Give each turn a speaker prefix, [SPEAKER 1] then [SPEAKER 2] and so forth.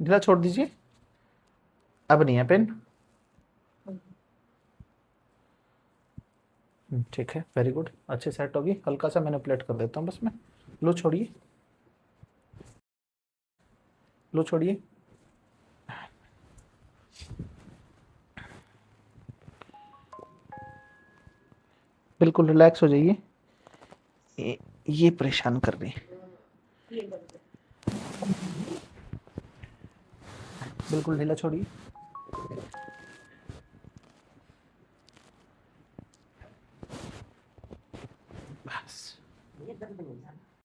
[SPEAKER 1] ढीला छोड़ दीजिए, अब नहीं है पेन। ठीक है, वेरी गुड, अच्छे सेट होगी। हल्का सा मैनिपुलेट कर देता हूँ बस मैं। लो छोड़िए, लो छोड़िए। बिल्कुल रिलैक्स हो जाइए। ये परेशान कर रही है। बिल्कुल ढीला छोड़िए।